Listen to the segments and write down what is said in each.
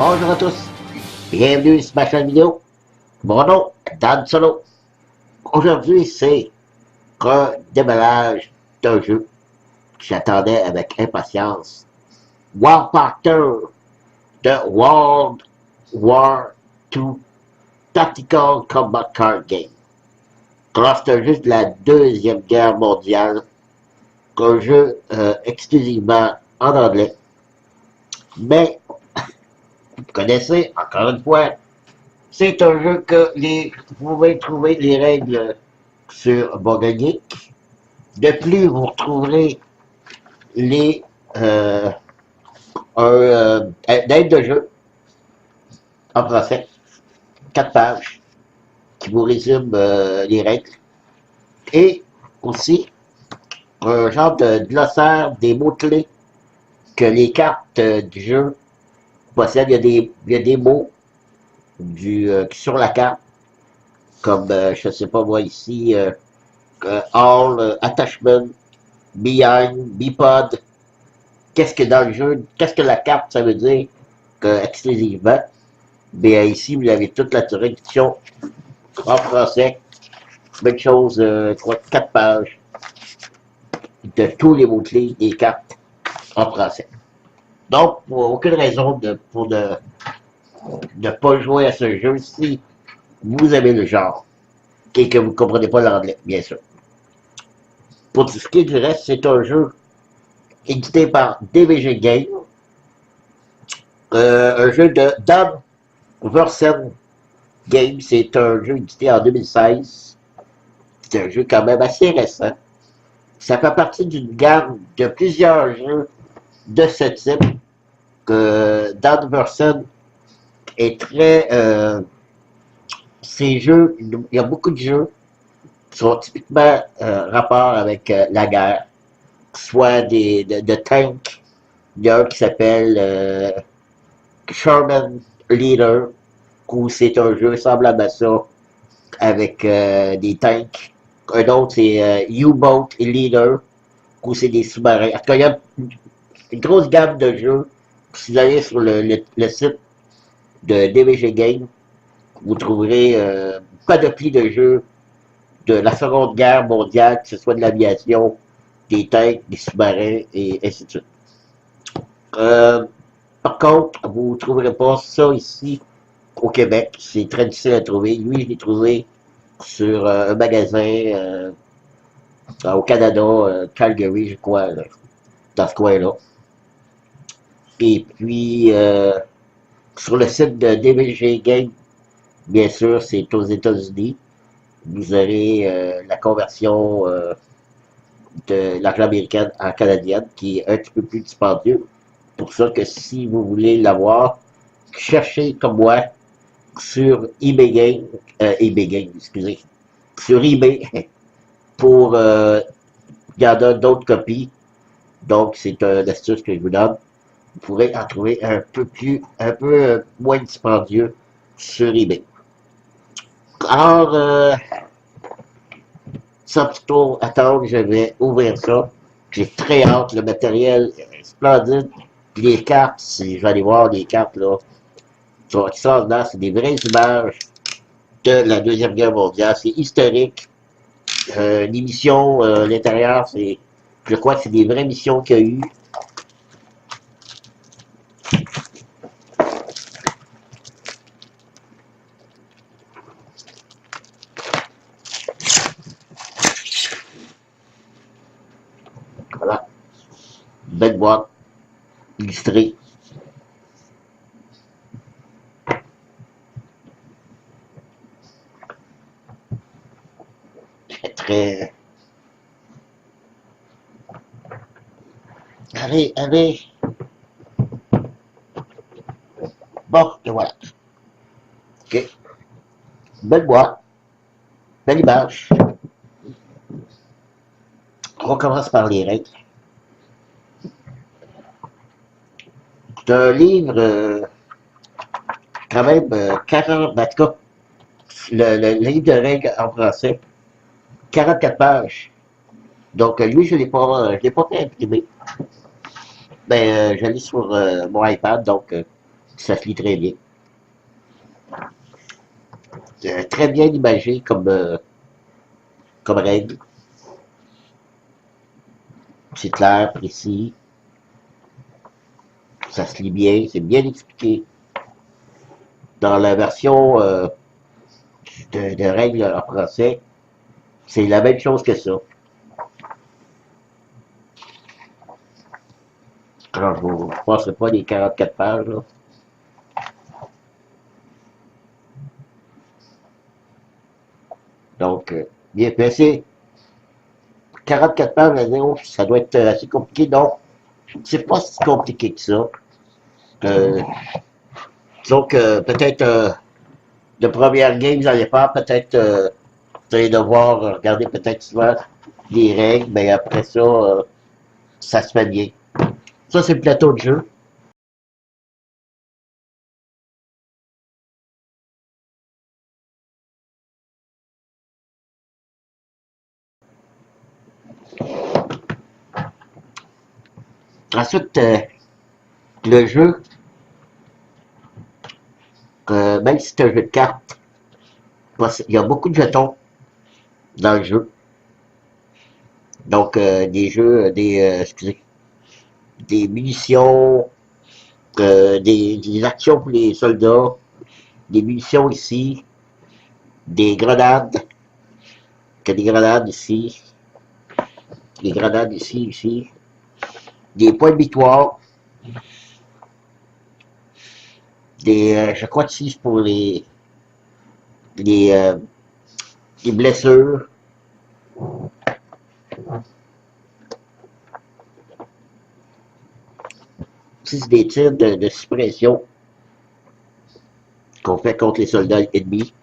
Bonjour à tous, bienvenue sur ma chaîne vidéo. Mon nom est Dan Solo. Aujourd'hui, c'est un démarrage d'un jeu que j'attendais avec impatience. Warfighter de World War II Tactical Combat Card Game. Alors, c'est un jeu de la Deuxième Guerre mondiale, un jeu exclusivement en anglais. Mais, vous connaissez, encore une fois, c'est un jeu que vous pouvez trouver les règles sur BoardGameGeek. De plus, vous retrouverez les d'aide de jeu en français, 4 pages, qui vous résument les règles. Et aussi, un genre de glossaire des mots-clés que les cartes du jeu possèdent. Il y a des mots sur la carte, comme, je ne sais pas moi ici, all, attachment, behind, bipod. Qu'est-ce que dans le jeu, qu'est-ce que la carte, ça veut dire exclusivement. Mais ici, vous avez toute la traduction en français. Même chose, 4 pages de tous les mots-clés des cartes en français. Donc, pour aucune raison pour ne pas jouer à ce jeu si vous aimez le genre et que vous ne comprenez pas l'anglais, bien sûr. Pour ce qui est du reste, c'est un jeu édité par DBG Game, un jeu de Dan Versen Game. C'est un jeu édité en 2016. C'est un jeu quand même assez récent. Ça fait partie d'une gamme de plusieurs jeux de ce type que Dan Versen est très... ces jeux, il y a beaucoup de jeux qui sont typiquement rapport avec la guerre, soit de tanks. Il y a un qui s'appelle Sherman Leader, où c'est un jeu semblable à ça, avec des tanks. Un autre, c'est U-Boat Leader, où c'est des sous-marins. En tout cas, il y a une grosse gamme de jeux. Si vous allez sur le site de DBG Game, vous trouverez pas de pli de jeux de la Seconde Guerre mondiale, que ce soit de l'aviation, des tanks, des sous-marins, et ainsi de suite. Par contre, vous ne trouverez pas ça ici au Québec. C'est très difficile à trouver. Lui, je l'ai trouvé sur un magasin au Canada, Calgary, je crois, là, dans ce coin-là. Et puis, sur le site de DBG Game, bien sûr, c'est aux États-Unis. Vous aurez la conversion de l'argent américain en canadienne, qui est un petit peu plus dispendieux. Pour ça que si vous voulez l'avoir, cherchez comme moi sur eBay Game, excusez, sur eBay pour il y en a d'autres copies. Donc c'est une astuce que je vous donne. Vous pourrez en trouver un peu moins dispendieux sur eBay. Alors, sans plutôt attendre, je vais ouvrir ça. J'ai très hâte, le matériel est splendide. Les cartes, si je vais aller voir les cartes là, sont extraordinaires. C'est des vraies images de la Deuxième Guerre mondiale. C'est historique. L'émission, l'intérieur, je crois que c'est des vraies missions qu'il y a eu. Voilà. Belle boîte, illustrée. Très... Allez, allez. Bon, et voilà. Ok. Belle boîte. Belle image. On commence par les règles. C'est un livre quand même 40, en tout cas, le livre de règles en français, 44 pages. Donc lui, je l'ai pas fait imprimer. Ben, je l'ai sur mon iPad, donc Ça se lit très bien. Très bien imagé comme règle. C'est clair, précis, ça se lit bien, c'est bien expliqué. Dans la version de règles en français, c'est la même chose que ça. Alors, je ne passerai pas les 44 pages. Là. Donc, bien fait. 44 pages à zéro, ça doit être assez compliqué. Donc, c'est pas si compliqué que ça. Euh, disons que peut-être de première game, vous allez faire, peut-être vous allez devoir regarder peut-être souvent les règles, mais après ça, ça se fait bien. Ça, c'est le plateau de jeu. Ensuite, le jeu, même si c'est un jeu de cartes, il y a beaucoup de jetons dans le jeu. Donc, excusez, des munitions, des actions pour les soldats, des munitions ici, des grenades, que des grenades ici, des grenades ici, ici, des points de victoire, je crois que c'est pour les, euh, les blessures, c'est des tirs de suppression qu'on fait contre les soldats ennemis.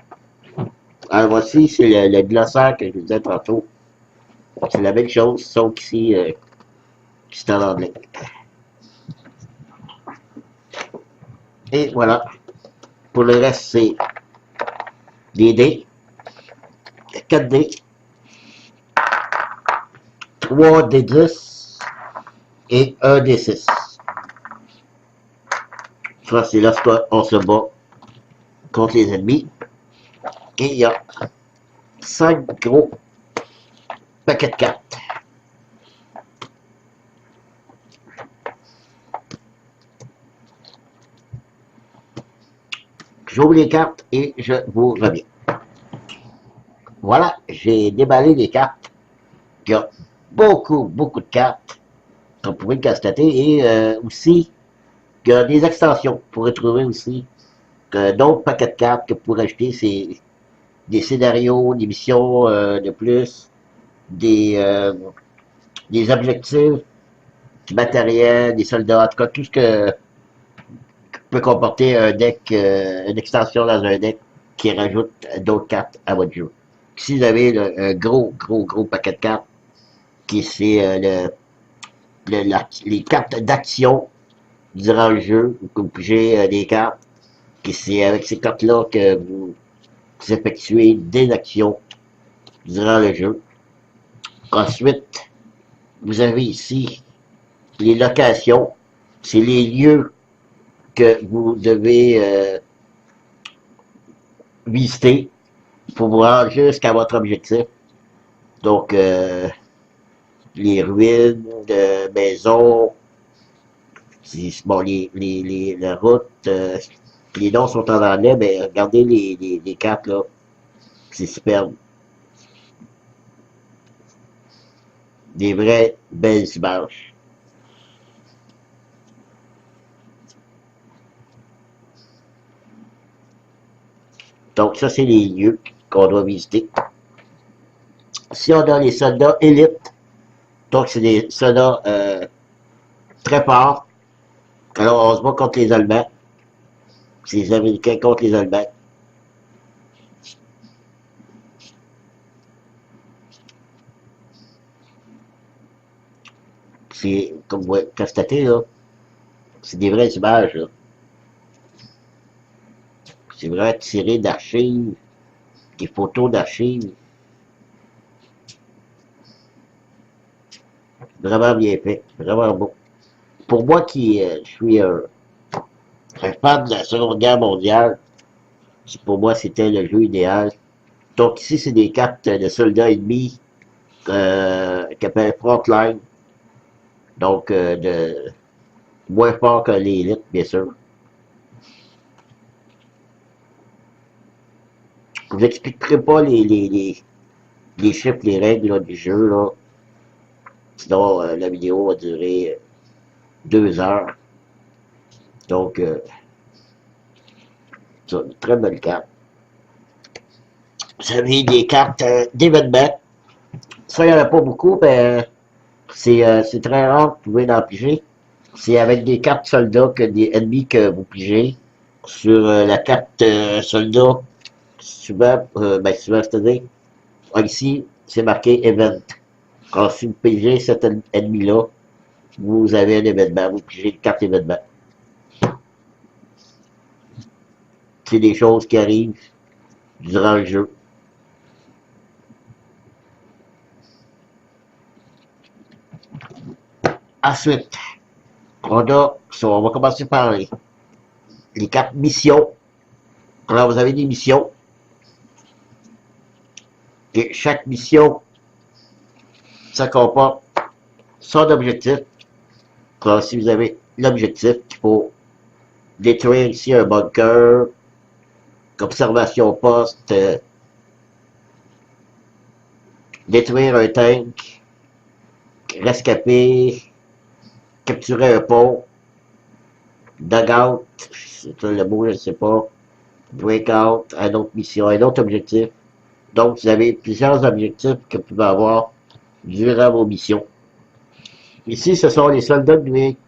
Alors voici, c'est le glossaire que je vous disais tantôt. C'est la même chose, sauf qu'ici, c'est en anglais. Et voilà. Pour le reste, c'est des dés, 4 dés, 3 dés 10 et 1 dés 6. Ça, c'est lorsqu'on se bat contre les ennemis. Et il y a 5 gros paquets de cartes. J'ouvre les cartes et je vous reviens. Voilà, j'ai déballé les cartes. Il y a beaucoup de cartes, comme vous pouvez le constater. Et aussi, il y a des extensions. Vous pourrez trouver aussi d'autres paquets de cartes que vous pourrez acheter. C'est des scénarios, des missions de plus, des, euh, des objectifs, du matériel, des soldats, en tout cas tout ce que peut comporter un deck, une extension dans un deck qui rajoute d'autres cartes à votre jeu. Si vous avez un gros paquet de cartes, qui c'est les cartes d'action durant le jeu, vous bougez des cartes, qui c'est avec ces cartes-là que vous effectuez des actions durant le jeu. Ensuite, vous avez ici les locations, c'est les lieux que vous devez visiter pour vous rendre jusqu'à votre objectif. Donc, les ruines de maisons, bon, la route, les noms sont en anglais, mais regardez les cartes, là, c'est superbe. Des vraies belles images. Donc, ça, c'est les lieux qu'on doit visiter. Si on a les soldats élites, donc c'est des soldats très forts. Alors, on se bat contre les Allemands. C'est les Américains contre les Allemands. C'est, comme vous pouvez constater, là, c'est des vraies images, là. C'est vraiment tiré d'archives, des photos d'archives. Vraiment bien fait, vraiment beau. Pour moi qui je suis Un fan de la Seconde Guerre mondiale, pour moi, c'était le jeu idéal. Donc ici, c'est des cartes de soldats ennemis qui appellent Frontline. Donc, moins fort que l'élite, bien sûr. Je vous expliquerai pas les chiffres, les règles là, du jeu. Là. Sinon, la vidéo va durer 2 heures. Donc, c'est une très belle carte. Vous avez des cartes d'événements. Ça, il n'y en a pas beaucoup, mais c'est très rare que vous pouvez en piger. C'est avec des cartes soldats que des ennemis que vous pigez. Sur la carte soldat, souvent c'est-à-dire, ici, c'est marqué Event. Quand si vous pigez cet ennemi-là, vous avez un événement, vous pigez une carte événement. C'est des choses qui arrivent durant le jeu. Ensuite, on va commencer par les cartes missions. Alors, vous avez des missions. Et chaque mission, ça comporte son objectif. Alors, si vous avez l'objectif, il faut détruire ici un bunker, observation poste, détruire un tank, rescaper, capturer un pont, dugout, c'est le mot, je ne sais pas, breakout, une autre mission, un autre objectif. Donc, vous avez plusieurs objectifs que vous pouvez avoir durant vos missions. Ici, ce sont les soldats numériques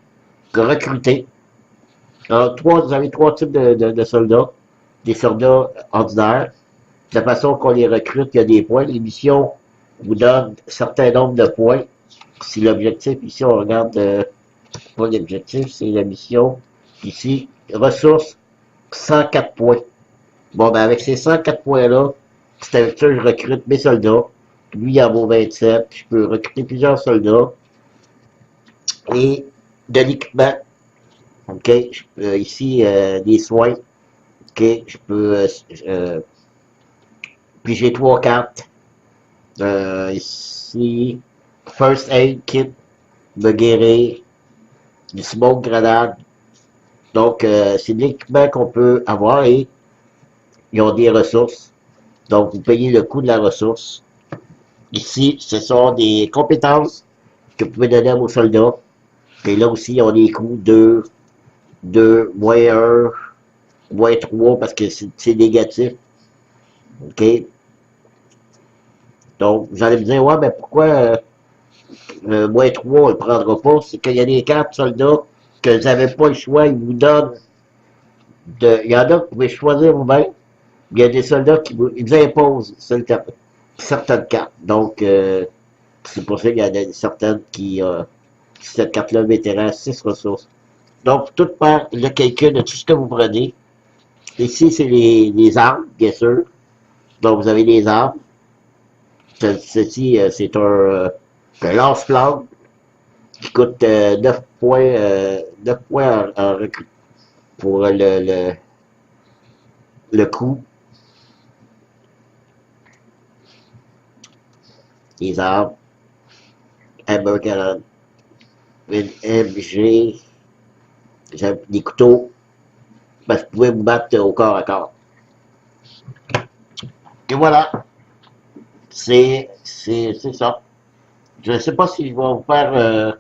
recrutés. Alors, vous avez trois types de soldats. Des soldats ordinaires. De la façon qu'on les recrute, il y a des points. Les missions vous donnent un certain nombre de points. Si l'objectif, ici, on regarde pas l'objectif, c'est la mission. Ici, ressources, 104 points. Bon, ben avec ces 104 points-là, c'est avec ça que je recrute mes soldats. Lui, il en vaut 27. Je peux recruter plusieurs soldats. Et de l'équipement. OK, ici, des soins. OK, je peux piger 3 cartes. Ici, First Aid Kit, me guérir, du smoke grenade. Donc, c'est de l'équipement qu'on peut avoir et ils ont des ressources. Donc, vous payez le coût de la ressource. Ici, ce sont des compétences que vous pouvez donner à vos soldats. Et là aussi, ils ont des coûts de 2, moins 1, moins 3 parce que c'est négatif. OK? Donc, vous allez me dire, ouais, mais pourquoi moins 3, on ne le prendra pas? C'est qu'il y a des cartes soldats que vous n'avez pas le choix, ils vous donnent. Il y en a que vous pouvez choisir vous-même. Il y a des soldats qui vous imposent certaines cartes. Donc, c'est pour ça qu'il y en a certaines qui, cette carte-là, vétéran, 6 ressources. Donc, tout par le calcul de tout ce que vous prenez. Ici, c'est les armes, bien sûr. Donc, vous avez les armes. Ceci, c'est un lance-flamme qui coûte 9 points, 9 points en recrut pour le coût. Les armes. Hammer Cannon. Une MG. Des couteaux. Parce que vous pouvez vous battre au corps à corps. Et voilà. C'est ça. Je ne sais pas si je vais vous faire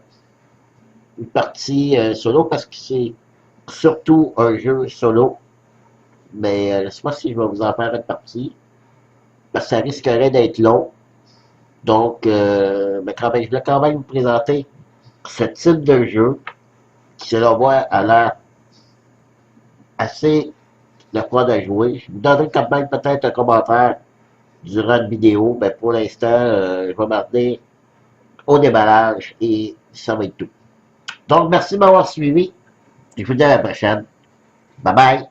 une partie solo parce que c'est surtout un jeu solo. Mais je ne sais pas si je vais vous en faire une partie. Parce que ça risquerait d'être long. Donc, mais quand même, je voulais quand même vous présenter ce type de jeu qui, selon moi, a l'air assez le fun à jouer. Je vous donnerai quand même peut-être un commentaire durant la vidéo. Mais pour l'instant, je vais m'en tenir au déballage et ça va être tout. Donc, merci de m'avoir suivi. Je vous dis à la prochaine. Bye bye.